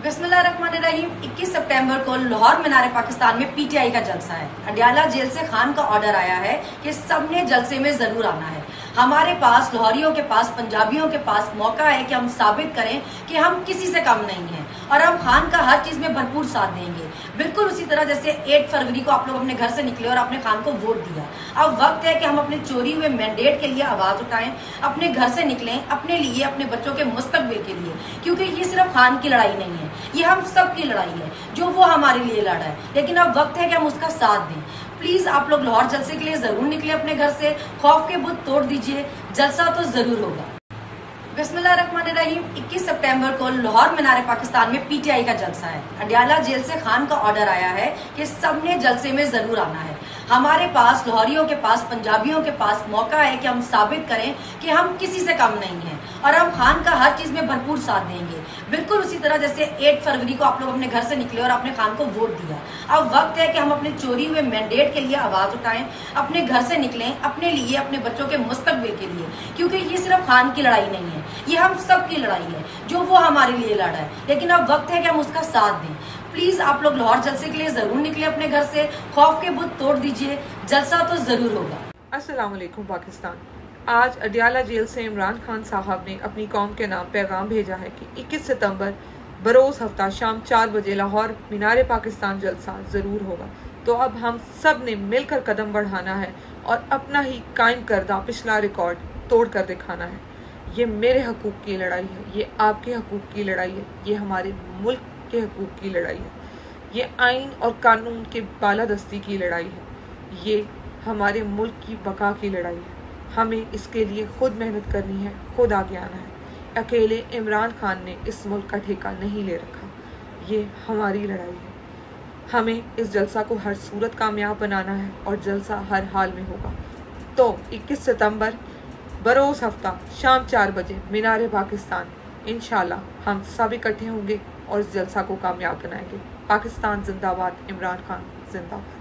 बिस्मिल्लाहिर्रहमानिर्रहीम। 21 सितंबर को लाहौर मीनार पाकिस्तान में पीटीआई का जलसा है। अडयाला जेल से खान का ऑर्डर आया है कि सबने जलसे में जरूर आना है। हमारे पास, लाहौरियों के पास, पंजाबियों के पास मौका है कि हम साबित करें कि हम किसी से कम नहीं हैं और हम खान का हर चीज में भरपूर साथ देंगे। बिल्कुल उसी तरह जैसे 8 फरवरी को आप लोग अपने घर से निकले और अपने खान को वोट दिया। अब वक्त है कि हम अपने चोरी हुए मैंडेट के लिए आवाज उठाएं, अपने घर से निकलें, अपने लिए, अपने बच्चों के मुस्तकबिल के लिए, क्योंकि ये सिर्फ खान की लड़ाई नहीं है, ये हम सब की लड़ाई है जो वो हमारे लिए लड़ा है। लेकिन अब वक्त है कि हम उसका साथ दें। प्लीज आप लोग लाहौर जलसे के लिए जरूर निकले अपने घर से, खौफ के बुत तोड़ दीजिए, जलसा तो जरूर होगा। बिस्मिल्लाहिर्रहमानिर्रहीम। 21 सितंबर को लाहौर मीनार पाकिस्तान में पीटीआई का जलसा है। अडयाला जेल से खान का ऑर्डर आया है कि सबने जलसे में जरूर आना है। हमारे पास, लाहौरियों के पास, पंजाबियों के पास मौका है कि हम साबित करें कि हम किसी से कम नहीं हैं और हम खान का हर चीज में भरपूर साथ देंगे। बिल्कुल उसी तरह जैसे 8 फरवरी को आप लोग अपने घर से निकले और अपने खान को वोट दिया। अब वक्त है कि हम अपने चोरी हुए मैंडेट के लिए आवाज उठाएं, अपने घर से निकलें, अपने लिए, अपने बच्चों के मुस्तकबिल के लिए, क्योंकि ये सिर्फ खान की लड़ाई नहीं है, ये हम सब की लड़ाई है जो वो हमारे लिए लड़ा है। लेकिन अब वक्त है कि हम उसका साथ दें। प्लीज आप लोग लाहौर जलसे के लिए जरूर निकले अपने घर से, खौफ के बुत तोड़ दीजिए, जलसा तो जरूर होगा। अस्सलाम वालेकुम पाकिस्तान। आज अडयाला जेल से इमरान खान साहब ने अपनी कौम के नाम पैगाम भेजा है कि 21 सितंबर बरोज हफ्ता शाम 4 बजे लाहौर मीनार पाकिस्तान जलसा ज़रूर होगा। तो अब हम सब ने मिलकर कदम बढ़ाना है और अपना ही कायम करदा पिछला रिकॉर्ड तोड़ कर दिखाना है। ये मेरे हकूक़ की लड़ाई है, ये आपके हकूक़ की लड़ाई है, ये हमारे मुल्क के हकूक़ की लड़ाई है, ये आइन और कानून के बालादस्ती की लड़ाई है, ये हमारे मुल्क की बका की लड़ाई है। हमें इसके लिए खुद मेहनत करनी है, खुद आगे आना है। अकेले इमरान खान ने इस मुल्क का ठेका नहीं ले रखा, ये हमारी लड़ाई है। हमें इस जलसा को हर सूरत कामयाब बनाना है और जलसा हर हाल में होगा। तो 21 सितंबर बरोज़ हफ्ता शाम 4 बजे मीनार पाकिस्तान, इंशाल्लाह हम सब इकट्ठे होंगे और इस जलसा को कामयाब बनाएंगे। पाकिस्तान जिंदाबाद, इमरान खान जिंदाबाद।